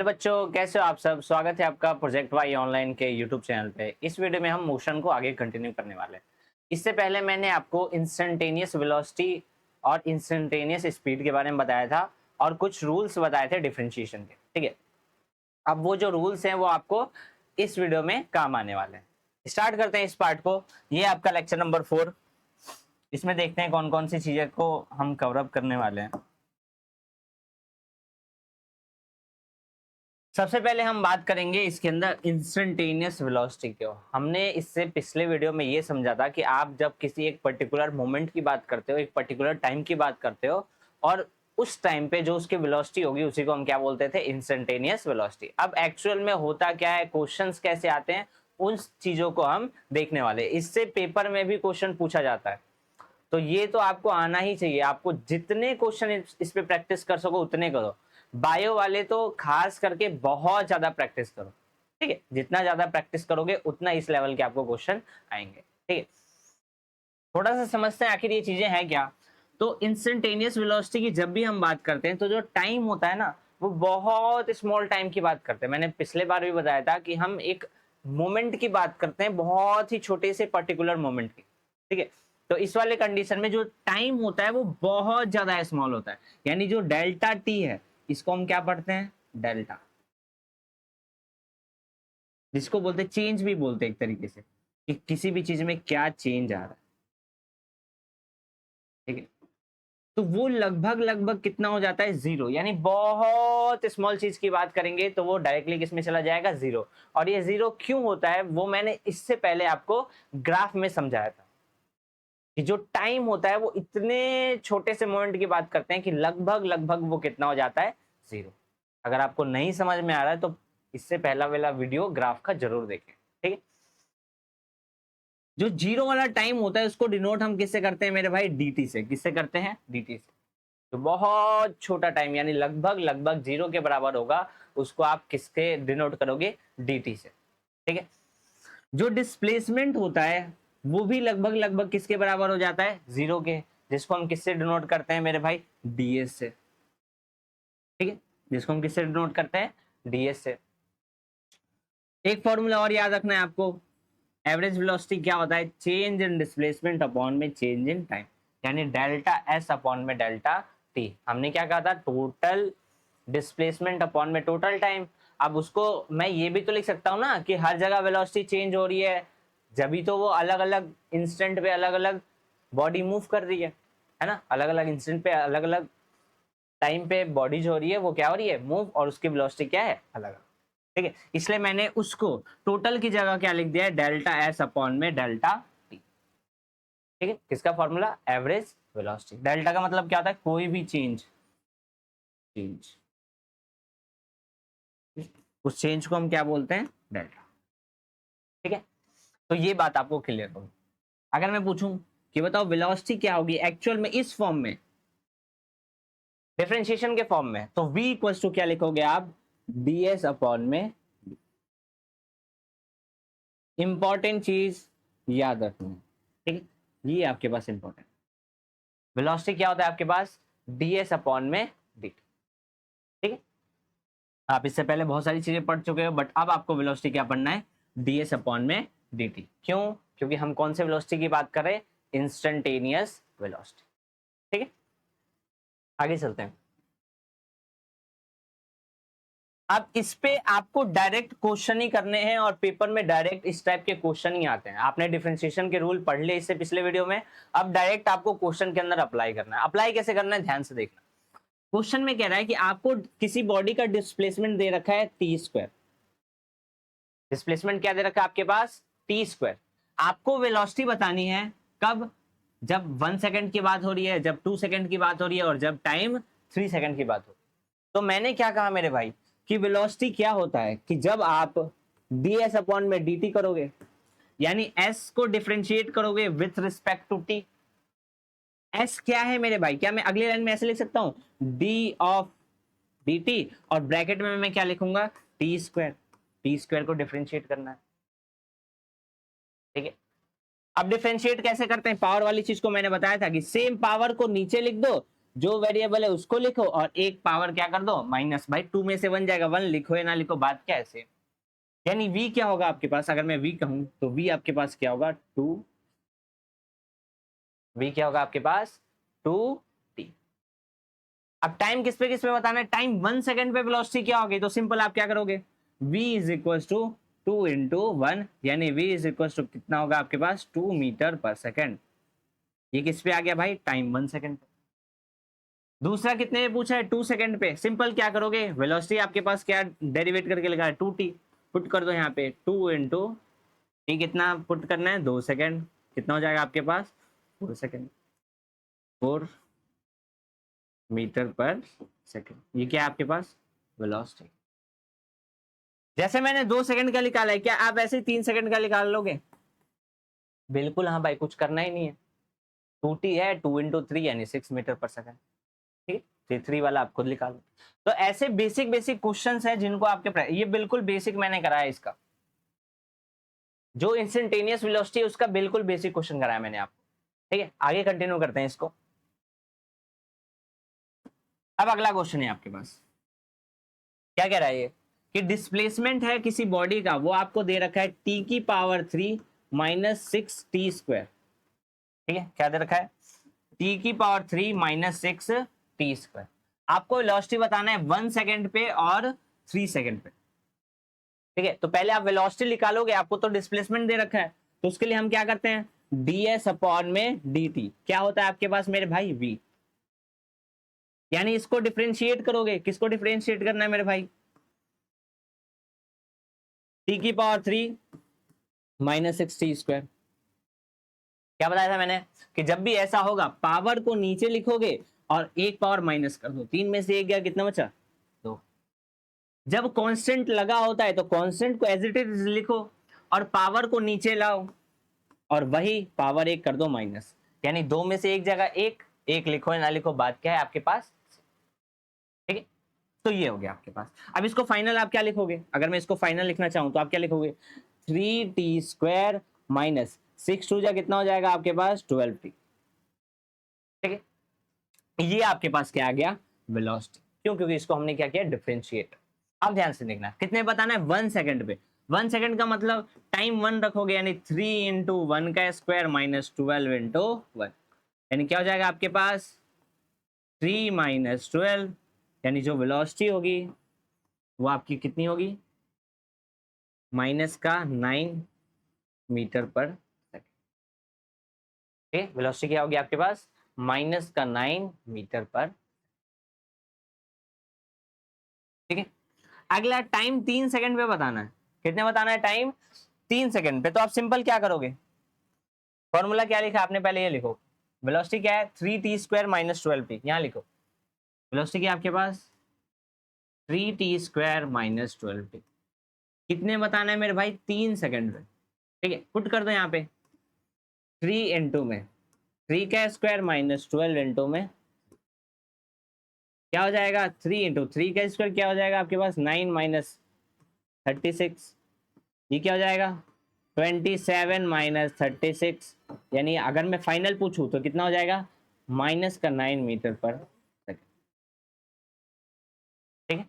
बच्चों, कैसे हो आप सब। स्वागत है आपका प्रोजेक्ट वाई ऑनलाइन के यूट्यूब चैनल पे। इस वीडियो में हम मोशन को आगे कंटिन्यू करने वाले हैं। इससे पहले मैंने आपको इंस्टेंटेनियस वेलोसिटी और इंस्टेंटेनियस स्पीड के बारे में बताया था और कुछ रूल्स बताए थे डिफरेंशिएशन के। ठीक है, अब वो जो रूल्स हैं वो आपको इस वीडियो में काम आने वाले हैं। स्टार्ट करते हैं इस पार्ट को। ये आपका लेक्चर नंबर 4। इसमें देखते हैं कौन कौन सी चीजें को हम कवर अप करने वाले हैं। सबसे पहले हम बात करेंगे इसके अंदर इंस्टेंटेनियस वेलोसिटी की। हमने इससे पिछले वीडियो में ये समझा था कि आप जब किसी एक पर्टिकुलर मोमेंट की बात करते हो, एक पर्टिकुलर टाइम की बात करते हो, और उस टाइम पे जो उसकी वेलोसिटी होगी उसी को हम क्या बोलते थे, इंस्टेंटेनियस वेलोसिटी। अब एक्चुअल में होता क्या है, क्वेश्चंस कैसे आते हैं, उन चीजों को हम देखने वाले। इससे पेपर में भी क्वेश्चन पूछा जाता है, तो ये तो आपको आना ही चाहिए। आपको जितने क्वेश्चन इस पे प्रैक्टिस कर सको उतने करो। बायो वाले तो खास करके बहुत ज्यादा प्रैक्टिस करो। ठीक है, जितना ज्यादा प्रैक्टिस करोगे उतना इस लेवल के आपको क्वेश्चन आएंगे। ठीक है, थोड़ा सा समझते हैं आखिर ये चीजें हैं क्या। तो इंस्टेंटेनियस वेलोसिटी की जब भी हम बात करते हैं तो जो टाइम होता है ना, वो बहुत स्मॉल टाइम की बात करते हैं। मैंने पिछले बार भी बताया था कि हम एक मोमेंट की बात करते हैं, बहुत ही छोटे से पर्टिकुलर मोमेंट की। ठीक है, तो इस वाले कंडीशन में जो टाइम होता है वो बहुत ज्यादा स्मॉल होता है। यानी जो डेल्टा टी है, इसको हम क्या पढ़ते हैं, डेल्टा, जिसको बोलते हैं चेंज भी बोलते हैं एक तरीके से, कि किसी भी चीज में क्या चेंज आ रहा है। ठीक है, तो वो लगभग लगभग कितना हो जाता है, जीरो। यानी बहुत स्मॉल चीज की बात करेंगे तो वो डायरेक्टली किसमें चला जाएगा, जीरो। और ये जीरो क्यों होता है वो मैंने इससे पहले आपको ग्राफ में समझाया था कि जो टाइम होता है वो इतने छोटे से मोमेंट की बात करते हैं कि लगभग लगभग वो कितना हो जाता है, जीरो। अगर आपको नहीं समझ में आ रहा है तो इससे पहला वाला वीडियो ग्राफ का जरूर देखें। ठीक है, जो जीरो वाला टाइम होता है उसको डिनोट हम किससे करते हैं मेरे भाई, डीटी से। किससे करते हैं, डीटी से। तो बहुत छोटा टाइम यानी लगभग लगभग जीरो के बराबर होगा, उसको आप किसके डिनोट करोगे, डीटी से। ठीक है, जो डिस्प्लेसमेंट होता है वो भी लगभग लगभग किसके बराबर हो जाता है, जीरो के, जिसको हम किससे डिनोट करते हैं मेरे भाई, डीएस से। ठीक है, जिसको हम किससे डिनोट करते हैं, डीएस से। एक फॉर्मूला और याद रखना है आपको, एवरेज वेलोसिटी क्या होता है, चेंज इन डिस्प्लेसमेंट अपॉन में चेंज इन टाइम। यानी डेल्टा एस अपॉन में डेल्टा टी। हमने क्या कहा था, टोटल डिस्प्लेसमेंट अपॉन में टोटल टाइम। अब उसको मैं ये भी तो लिख सकता हूँ ना कि हर जगह वेलोसिटी चेंज हो रही है, जब भी तो वो अलग अलग इंस्टेंट पे अलग अलग बॉडी मूव कर रही है ना। अलग अलग इंस्टेंट पे अलग अलग टाइम पे बॉडी जो हो रही है वो क्या हो रही है, मूव, और उसकी वेलोसिटी क्या है, अलग अलग। ठीक है, इसलिए मैंने उसको टोटल की जगह क्या लिख दिया है, डेल्टा एस अपॉन में डेल्टा टी। ठीक है, किसका फॉर्मूला, एवरेज वेलोसिटी। डेल्टा का मतलब क्या होता है, कोई भी चेंज, चेंज, उस चेंज को हम क्या बोलते हैं, डेल्टा। ठीक है, तो ये बात आपको क्लियर होगी। अगर मैं पूछूं कि बताओ वेलोसिटी क्या होगी एक्चुअल में इस फॉर्म में, डिफरेंशिएशन के फॉर्म में, तो v इक्वल्स टू क्या लिखोगे आप, ds अपॉन में। इंपॉर्टेंट चीज याद रखनी है। ठीक है, ये आपके पास इंपॉर्टेंट, वेलोसिटी क्या होता है आपके पास, ds अपॉन में dt। ठीक है, आप इससे पहले बहुत सारी चीजें पढ़ चुके हो, बट अब आपको वेलोसिटी क्या पढ़ना है, ds अपॉन में dt। क्यों, क्योंकि हम कौन से वेलोसिटी की बात कर रहे हैं, इंस्टेंटेनियस वेलोसिटी। ठीक है, आगे चलते हैं। अब इस पे आपको डायरेक्ट क्वेश्चन ही करने हैं और पेपर में डायरेक्ट इस टाइप के क्वेश्चन ही आते हैं। आपने डिफरेंशिएशन के रूल पढ़ लिए इससे पिछले वीडियो में, अब डायरेक्ट आपको क्वेश्चन के अंदर अप्लाई करना है। अप्लाई कैसे करना है, ध्यान से देखना। क्वेश्चन में कह रहा है कि आपको किसी बॉडी का डिस्प्लेसमेंट दे रखा है टी स्क्वायर। डिस्प्लेसमेंट क्या दे रखा है आपके पास, टी स्क्वायर। आपको वेलोसिटी बतानी है, कब, जब 1 सेकंड की बात हो रही है, जब 2 सेकंड की बात हो रही है, और जब टाइम 3 सेकंड की बात हो रही है। तो मैंने क्या कहा मेरे भाई, कि वेलोसिटी क्या होता है, कि जब आप ds अपॉन में dt करोगे, यानी s को डिफरेंशिएट करोगे with respect to t। s क्या है मेरे भाई, क्या मैं अगली लाइन में ऐसे लिख सकता हूं, d ऑफ dt, और ब्रैकेट में मैं क्या लिखूंगा, टी स्क्वायर। टी स्क्वायर को डिफरेंशिएट करना है। ठीक है, अब डिफरेंशिएट कैसे करते हैं, पावर वाली चीज को मैंने बताया था कि सेम पावर को नीचे लिख दो, जो वेरिएबल है उसको लिखो और एक पावर क्या कर दो माइनस। भाई 2 में से 1 जाएगा, 1 लिखो या ना लिखो बात क्या है ऐसे। यानी v क्या होगा आपके पास, अगर मैं v कहूं तो v आपके पास क्या होगा 2, v क्या होगा आपके पास 2t। अब टाइम किस पे बताना है, टाइम 1 सेकंड पे वेलोसिटी क्या होगी, तो सिंपल आप क्या करोगे v is equal to 2 into 1, यानी v इज इक्वल टू कितना होगा आपके पास 2 मीटर पर सेकंड। ये किस पे आ गया भाई, टाइम 1 सेकंड पे। दूसरा कितने पे पूछा है 2 सेकंड पे, सिंपल क्या करोगे वेलोसिटी आपके पास क्या डेरिवेट करके लगा है 2t, पुट कर दो यहाँ पे 2 इंटू टी, कितना पुट करना है 2 सेकंड, कितना हो जाएगा आपके पास 4 सेकंड, 4 मीटर पर सेकंड। ये क्या है आपके पास वेलोसिटी। जैसे मैंने 2 सेकंड का निकाला है, क्या आप ऐसे ही 3 सेकंड का निकाल लोगे, बिल्कुल हाँ भाई, कुछ करना ही नहीं है। 2t है 2 इंटू 3 यानी 6 मीटर पर सेकंड, ठीक है, 3 वाला आप खुद निकालो। तो ऐसे बेसिक बेसिक क्वेश्चंस हैं जिनको आपके, ये बिल्कुल बेसिक मैंने कराया इसका, जो इंस्टेंटेनियस वेलोसिटी है उसका बिल्कुल बेसिक क्वेश्चन कराया मैंने आपको, ठीक है। आगे कंटिन्यू करते हैं इसको। अब अगला क्वेश्चन है आपके पास, क्या कह रहा है ये कि डिस्प्लेसमेंट है किसी बॉडी का, वो आपको दे रखा है t की पावर 3 माइनस 6t स्क्वायर, ठीक है, क्या दे रखा है t की पावर 3 माइनस 6t स्क्वायर। आपको वेलोसिटी बताना है 1 सेकंड पे और 3 सेकंड पे, ठीक है। तो पहले आप वेलोसिटी निकालोगे, आपको तो डिस्प्लेसमेंट दे रखा है, तो उसके लिए हम क्या करते हैं ds अपॉन में dt, क्या होता है आपके पास मेरे भाई v, यानी इसको डिफरेंशिएट करोगे, किसको डिफरेंशिएट करना है मेरे भाई t की पावर 3 माइनस 6t स्क्वायर। क्या बताया था मैंने कि जब भी ऐसा होगा पावर को नीचे लिखोगे और एक पावर माइनस कर दो, 3 में से 1 गया, कितना बचा 2। जब कांस्टेंट लगा होता है तो कांस्टेंट को एज इट इज लिखो और पावर को नीचे लाओ और वही पावर 1 कर दो माइनस, यानी 2 में से 1 जगह 1 लिखो या ना लिखो बात क्या है आपके पास, ठीक है। तो ये हो गया आपके पास। अब इसको फाइनल आप क्या लिखोगे, अगर मैं इसको फाइनल लिखना चाहूं तो आप क्या लिखोगे 3t स्क्वायर माइनस 6 2 जा कितना हो जाएगा आपके पास 12t, ठीक है। ये आपके पास क्या आ गया वेलोसिटी, क्यों, क्योंकि इसको हमने क्या किया डिफरेंशिएट। अब ध्यान से देखना, कितने बताना है 1 सेकंड पे, 1 सेकंड का मतलब टाइम 1 रखोगे, यानी 3 इंटू 1 का स्क्वायर माइनस 12 इंटू 1, यानी क्या हो जाएगा आपके पास 3 माइनस 12, यानी जो वेलोसिटी होगी वो आपकी कितनी होगी माइनस का 9 मीटर पर सेकंड, ठीक है। वेलोसिटी क्या होगी आपके पास माइनस का 9 मीटर पर, ठीक है। अगला टाइम 3 सेकंड पे बताना है, कितने बताना है टाइम 3 सेकंड पे, तो आप सिंपल क्या करोगे, फॉर्मूला क्या लिखा आपने पहले ये लिखो, वेलोसिटी क्या है 3t स्क्वायर माइनस 12t, यहाँ लिखो वेलोसिटी क्या आपके पास 3t स्क्वायर माइनस 12t, कितने बताना है मेरे भाई 3 सेकंड पे, ठीक है। पुट कर दो यहाँ पे 3 इंटू में 3 का स्क्वायर माइनस 12 इंटू में क्या हो जाएगा 3 इंटू 3 का स्क्वायर क्या हो जाएगा आपके पास 9 माइनस 36, ये क्या हो जाएगा 27 माइनस 36, यानी अगर मैं फाइनल पूछूं तो कितना हो जाएगा माइनस का 9 मीटर पर सेकंड, ठीक है।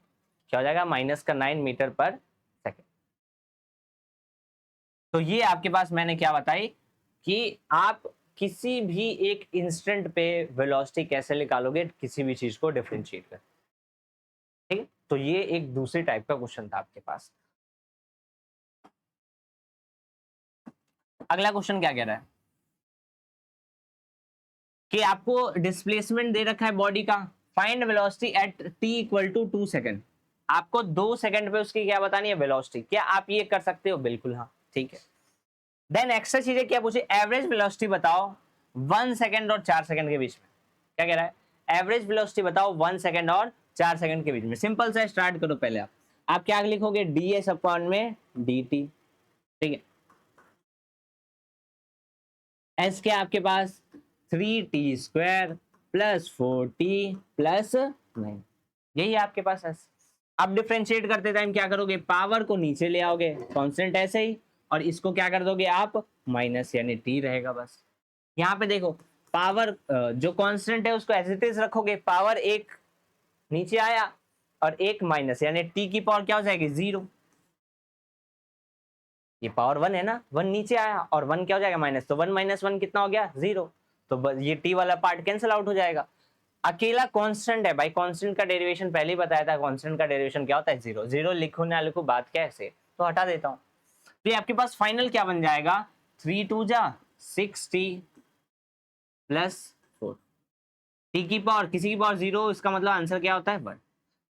क्या हो जाएगा माइनस का 9 मीटर पर सेकंड। तो ये आपके पास मैंने क्या बताई कि आप किसी भी एक इंस्टेंट पे वेलोसिटी कैसे निकालोगे किसी भी चीज को डिफरेंशिएट कर, ठीक है। तो ये एक दूसरे टाइप का क्वेश्चन था आपके पास। अगला क्वेश्चन क्या कह रहा है कि आपको डिस्प्लेसमेंट दे रखा है बॉडी का, find velocity at t equal to 2 second, आपको 2 सेकंड पे उसकी क्या बतानी है वेलोसिटी, क्या आप ये कर सकते हो, बिल्कुल हाँ, ठीक है। देन एक्स्ट्रा चीजें क्या पूछे, एवरेज वेलोसिटी बताओ 1 सेकंड और 4 सेकंड के बीच में, क्या कह रहा है एवरेज वेलोसिटी बताओ 1 सेकंड और 4 सेकंड के बीच में। सिंपल सा स्टार्ट करो, पहले आप क्या लिखोगे ds अपॉन में dt, ठीक है। एस क्या आपके पास 3t square plus 4t plus 9, यही है आपके पास एस। अब डिफरेंशिएट करते टाइम क्या करोगे पावर को नीचे ले आओगे कांस्टेंट ऐसे ही, और इसको क्या कर दोगे आप माइनस, यानी t रहेगा बस। यहाँ पे देखो पावर जो कांस्टेंट है उसको एज इट इज रखोगे, पावर एक नीचे आया और एक माइनस, यानी टी की पावर क्या हो जाएगी 0। ये पावर 1 है ना, 1 नीचे आया और 1 क्या हो जाएगा माइनस, तो 1 माइनस 1 कितना हो गया 0। तो ये टी वाला पार्ट कैंसिल आउट हो जाएगा। अकेला कांस्टेंट है भाई, कांस्टेंट का डेरिवेशन पहले ही बताया था, कांस्टेंट का डेरिवेशन क्या होता है 0। 0 लिखो ना लिखो बात क्या है ऐसे, तो हटा देता हूं। तो ये आपके पास फाइनल क्या बन जाएगा, 3 2 जा 6t प्लस 4। टी की पावर किसी की पावर 0, इसका मतलब आंसर क्या होता है 1।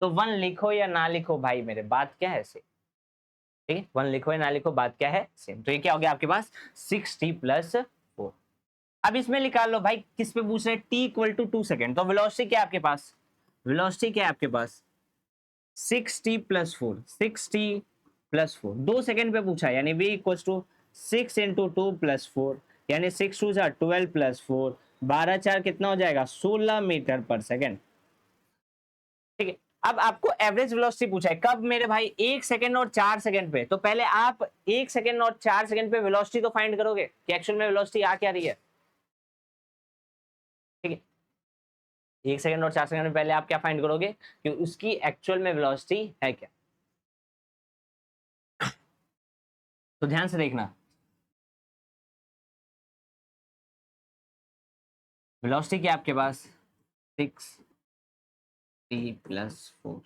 तो 1 लिखो या ना लिखो भाई मेरे, बात क्या है ऐसे, ठीक है, 1 लिखो या ना लिखो बात क्या है सेम। तो ये क्या हो गया आपके पास 6t प्लस 4। अब इसमें निकाल लो भाई, किस पे पूछ रहे हैं, t इक्वल टू 2 सेकेंड। तो वेलोसिटी क्या है आपके पास, वेलोसिटी क्या है आपके पास 6t plus 4, 6t plus 4, 2 second पे पूछा है, यानी v equal to 6 into 2 plus 4, यानी 6 2 जा 12 प्लस 4, 12 4 कितना हो जाएगा 16 मीटर पर सेकेंड। ठीक है, अब आपको एवरेज वेलोसिटी पूछा है कब मेरे भाई, 1 सेकंड और 4 सेकंड पे। तो पहले आप 1 सेकंड और 4 सेकंड पे वेलोसिटी तो फाइंड करोगे कि एक्चुअल में वेलोसिटी आ क्या रही है। ठीक है, 1 सेकंड और 4 सेकंड में पहले आप क्या फाइंड करोगे कि उसकी एक्चुअल में वेलोसिटी है क्या। तो ध्यान से देखना, वेलोसिटी क्या है आपके पास 6t प्लस 4,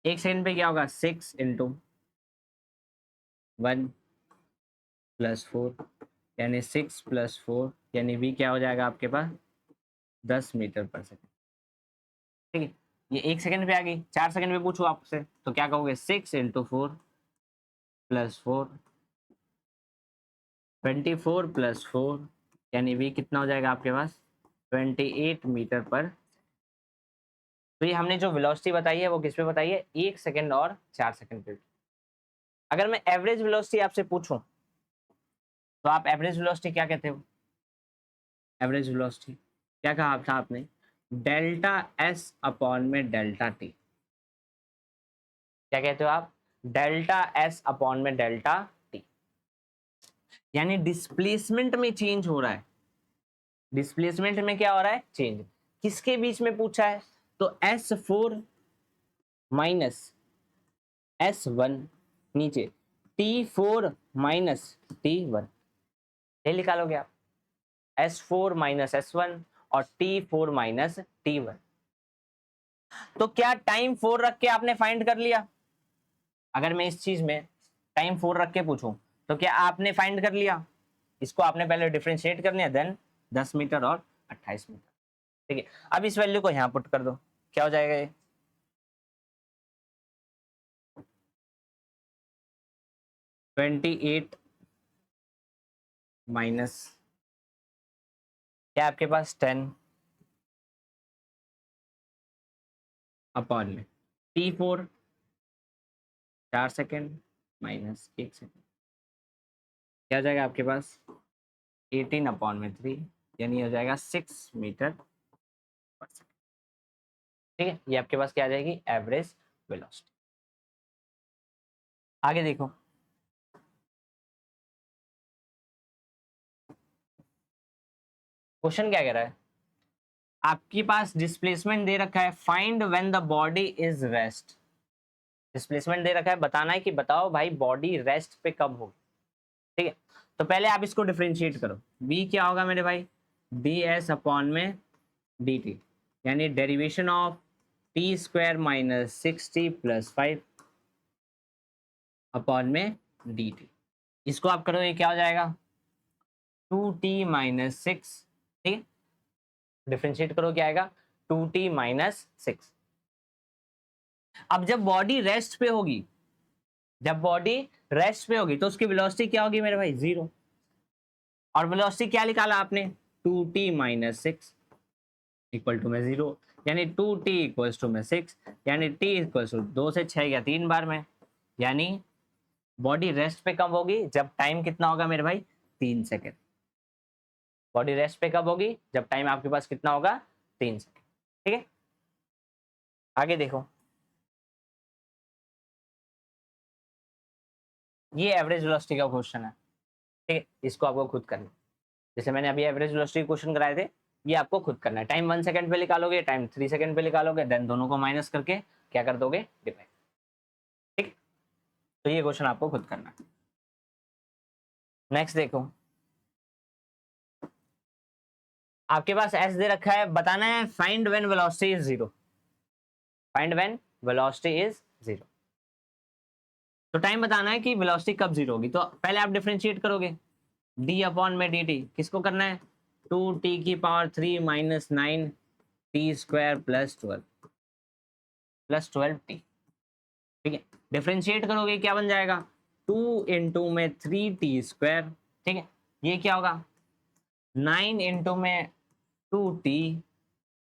1 सेकंड पे क्या होगा 6 इंटू 1 प्लस 4, यानी 6 प्लस 4, यानी v क्या हो जाएगा आपके पास 10 मीटर पर सेकंड। ठीक है, ये 1 सेकंड पे आ गई, 4 सेकंड पे पूछू आपसे तो क्या कहोगे 6 इंटू 4 प्लस 4, 24 प्लस 4, यानी v कितना हो जाएगा आपके पास 28 मीटर पर। तो ये हमने जो वेलोसिटी बताई है वो किस पे बताई है, 1 सेकंड और 4 सेकंड पे। अगर मैं एवरेज वेलोसिटी आपसे पूछूं तो आप एवरेज वेलोसिटी क्या कहते हो, एवरेज वेलोसिटी क्या कहा था आपने, डेल्टा एस अपॉन में डेल्टा टी। क्या कहते हो आप, डेल्टा एस अपॉन में डेल्टा टी, यानी डिस्प्लेसमेंट में चेंज हो रहा है, डिस्प्लेसमेंट में क्या हो रहा है चेंज, किसके बीच में पूछा है, तो S4 माइनस S1 नीचे T4 माइनस T1, ये निकालोगे आप S4 माइनस S1 और T4 माइनस T1। तो क्या टाइम 4 रख के आपने फाइंड कर लिया, अगर मैं इस चीज में टाइम 4 रख के पूछूं तो क्या आपने फाइंड कर लिया, इसको आपने पहले डिफरेंशिएट करना है, देन 10 मीटर और 28 मीटर। ठीक है, अब इस वैल्यू को यहां पुट कर दो, क्या हो जाएगा ये 28 माइनस क्या आपके पास 10 अपॉन में T4 4 सेकेंड माइनस 1 सेकेंड, क्या हो जाएगा आपके पास 18 अपॉन में 3, यानी हो जाएगा 6 मीटर पर सेकेंड। ठीक है, ये आपके पास क्या आ जाएगी एवरेज वेलोसिटी। आगे देखो, क्वेश्चन क्या कह रहा है, आपके पास डिस्प्लेसमेंट दे रखा है, find when the body is rest. Displacement दे रखा है, बताना है कि बताओ भाई बॉडी रेस्ट पे कब होगी। ठीक है, तो पहले आप इसको डिफरेंशिएट करो, b क्या होगा मेरे भाई डी एस अपॉन में डी टी, यानी derivation of T square minus 6t plus 5 upon में डी टी। इसको आप करो, ये क्या हो जाएगा 2t माइनस 6। ठीक है, डिफरेंशिएट करो क्या आएगा 2t माइनस 6। अब जब बॉडी रेस्ट पे होगी, जब बॉडी रेस्ट पे होगी तो उसकी वेलोसिटी क्या होगी मेरे भाई 0, और वेलोसिटी क्या निकाला आपने 2t माइनस 6 इक्वल टू में 0, यानी 2t इक्वल्स टू में 6, यानी t इक्वल्स टू 2 से 6 गया 3 बार में, यानी बॉडी रेस्ट पे कब होगी, जब टाइम कितना होगा मेरे भाई 3 सेकेंड। बॉडी रेस्ट पे कब होगी, जब टाइम आपके पास कितना होगा 3 सेकेंड। ठीक है, आगे देखो, ये एवरेज वेलोसिटी का क्वेश्चन है। ठीक है, इसको आपको खुद करना। जैसे मैंने अभी एवरेज वेलोसिटी क्वेश्चन कराए थे, ये आपको खुद करना है। टाइम 1 सेकंड पे निकालोगे, टाइम 3 सेकंड पे निकालोगे, देन दोनों को माइनस करके क्या कर दोगे, डिवाइड। ठीक, तो ये क्वेश्चन आपको खुद करना है। नेक्स्ट देखो, आपके पास एस दे रखा है, बताना है find when velocity is zero. Find when velocity is zero, तो टाइम बताना है कि वेलोसिटी कब जीरो होगी। तो पहले आप डिफरेंशिएट करोगे, डी अपॉन में डी टी, किसको करना है, 2t⁻³ minus 9t² plus 12 T. ठीक है, डिफरेंशिएट करोगे क्या बन जाएगा, 2 इंटू में 3t²। ठीक है, ये क्या होगा, 9 इंटू में 2t,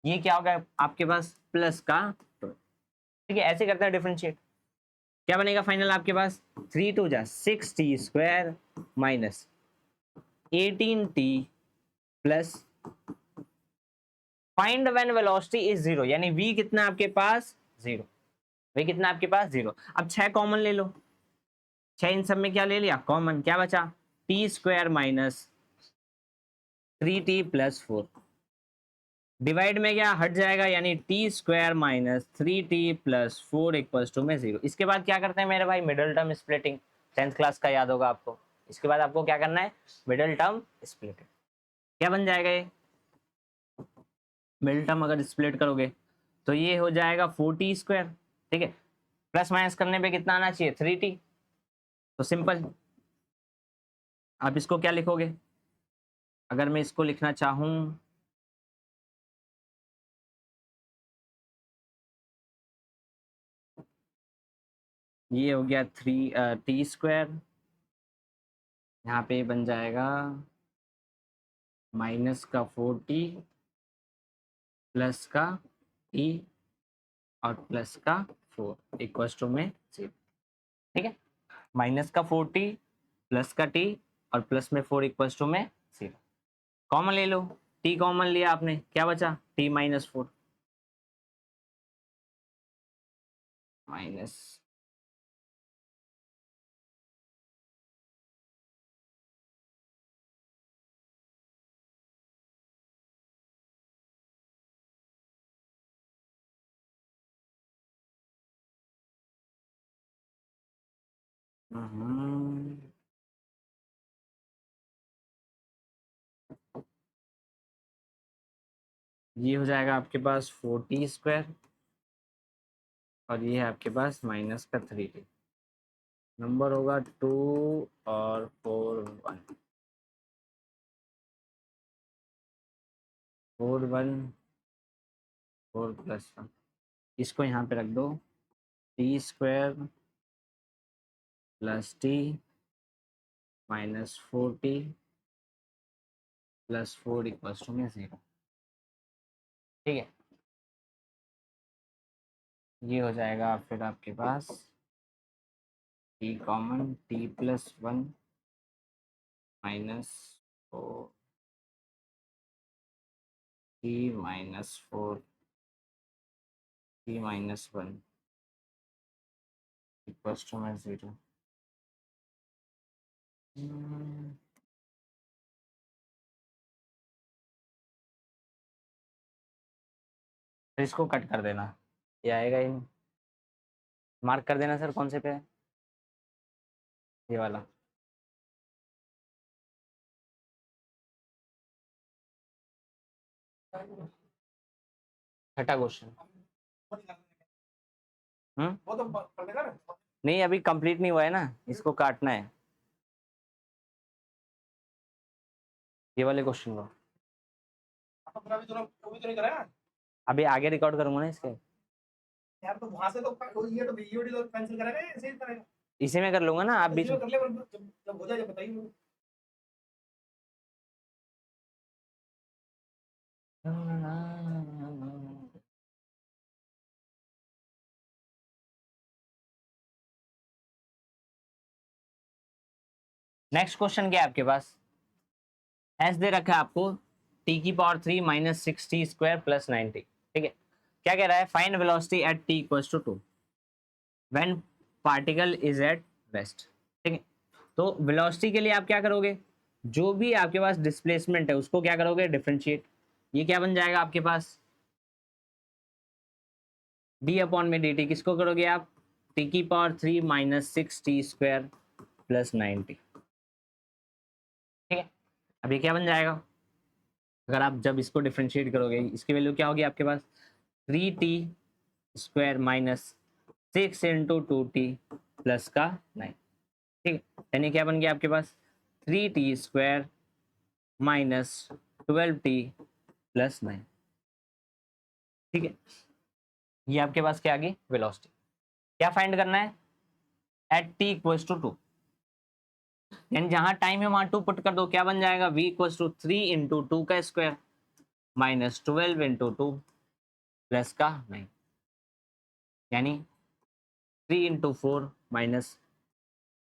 ये क्या होगा आपके पास प्लस का 12। ठीक है, ऐसे करते हैं डिफरेंशिएट, क्या बनेगा फाइनल आपके पास, 3 2 जा 6t² minus 18t plus find when velocity is zero, यानी v कितना आपके पास, जीरो। v कितना आपके पास, जीरो। अब 6 कॉमन ले लो, 6 इन सब में क्या ले लिया कॉमन, क्या बचा, t² minus 3t plus 4, divide में क्या हट जाएगा, यानी t² minus 3t plus 4 equals to में जीरो। इसके बाद क्या करते हैं मेरे भाई, middle term splitting, 10th class का याद होगा आपको। इसके बाद आपको क्या करना है, मिडिल टर्म स्प्लिटिंग। क्या बन जाएगा ये, मिडिल टर्म अगर स्प्लिट करोगे तो ये हो जाएगा 4t²। ठीक है, प्लस माइनस करने पे कितना आना चाहिए, 3t। तो सिंपल, आप इसको क्या लिखोगे, अगर मैं इसको लिखना चाहूं, ये हो गया 3t², यहाँ पे बन जाएगा माइनस का 4t प्लस का t और प्लस का 4 इक्वल्स टू में 0। ठीक है, माइनस का 4t प्लस का t और प्लस में 4 इक्वल्स टू में 0। कॉमन ले लो, t कॉमन लिया आपने, क्या बचा, t माइनस 4 माइनस, ये हो जाएगा आपके पास 4t² और ये है आपके पास माइनस का 3t। नंबर होगा 2 और 4 1, 4 1 4 प्लस 1, इसको यहाँ पे रख दो, t² plus t minus 4t plus 4 equals to में 0। ठीक है, ये हो जाएगा फिर आपके पास t common, t plus 1 minus 4 t minus 4 t minus 1 equals to में 0। फिर इसको कट कर देना, ये आएगा ही नहीं। मार्क कर देना सर, कौन से पे है, ये वाला। छठा क्वेश्चन, वो तो कर देगा ना, नहीं अभी कंप्लीट नहीं हुआ है ना, इसको काटना है, ये वाले क्वेश्चन को। अभी आगे रिकॉर्ड करूंगा ना इसके, यार तो वहां से तो ये तो वीडियो कैंसिल करेगा, ऐसे ही करेगा, इसी में कर लूंगा ना, आप बीच में कर ले, जब हो जाए जब बताइए। नेक्स्ट क्वेश्चन क्या है आपके पास, एस दे रखा है आपको t⁻³ minus 6t² plus 9t। ठीक है, क्या कह रहा है, find velocity at t equals to 2 when particle is at rest. ठीक है, तो वेलोसिटी के लिए आप क्या करोगे, जो भी आपके पास डिस्प्लेसमेंट है उसको क्या करोगे, डिफरेंशिएट। ये क्या बन जाएगा आपके पास, डी अपॉन में डी टी, किसको करोगे आप, टी की power 3 minus 6t² plus 9t। ठीक है, अब ये क्या बन जाएगा, अगर आप जब इसको डिफरेंशिएट करोगे इसकी वैल्यू क्या होगी आपके पास, 3t² minus 6 into 2t plus का 9। ठीक है, यानी क्या बन गया आपके पास, 3t² माइनस 12t प्लस 9। ठीक है, ये आपके पास क्या आ गई, वेलोसिटी। क्या फाइंड करना है, एट t इक्वल्स टू 2, यानी जहां टाइम है वहां 2 पुट कर दो, क्या बन जाएगा, v इक्वल्स टू 3 इंटू 2 का स्क्वायर माइनस 12 इंटू 2 प्लस का 9, यानी 3 इंटू 4 माइनस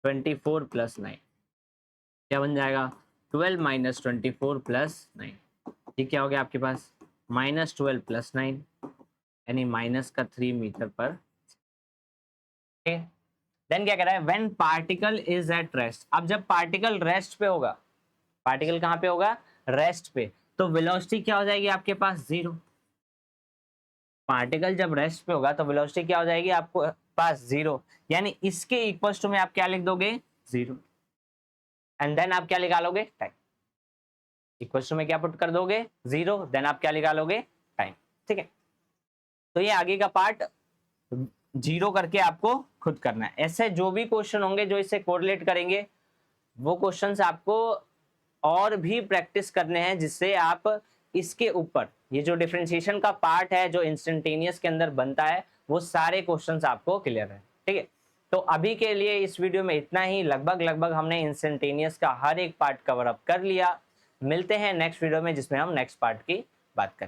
24 प्लस 9, क्या बन जाएगा, 12 माइनस 24 प्लस 9। ये क्या हो गया आपके पास, माइनस 12 प्लस 9, यानी माइनस का 3 मीटर पर। देन क्या कह रहा है, when particle is at rest. अब जब पार्टिकल रेस्ट पे होगा, पार्टिकल कहां पे होगा, रेस्ट पे, तो वेलोसिटी क्या हो जाएगी आपके पास, 0। पार्टिकल जब रेस्ट पे होगा तो वेलोसिटी क्या हो जाएगी आपको पास, 0, यानी इसके इक्वल्स टू में आप क्या लिख दोगे, 0, एंड देन आप क्या निकालोगे, टाइम। इक्वल्स टू में क्या पुट कर दोगे, 0, देन आप क्या निकालोगे, टाइम। ठीक है, तो ये आगे का पार्ट 0 करके आपको खुद करना है। ऐसे जो भी क्वेश्चन होंगे जो इससे कोरिलेट करेंगे वो क्वेश्चंस आपको और भी प्रैक्टिस करने हैं, जिससे आप इसके ऊपर ये जो डिफरेंशिएशन का पार्ट है जो इंस्टेंटेनियस के अंदर बनता है वो सारे क्वेश्चंस आपको क्लियर है। ठीक है, तो अभी के लिए इस वीडियो में इतना ही। लगभग हमने इंस्टेंटेनियस का हर एक पार्ट कवर अप कर लिया। मिलते हैं नेक्स्ट वीडियो में जिसमें हम नेक्स्ट पार्ट की बात करें।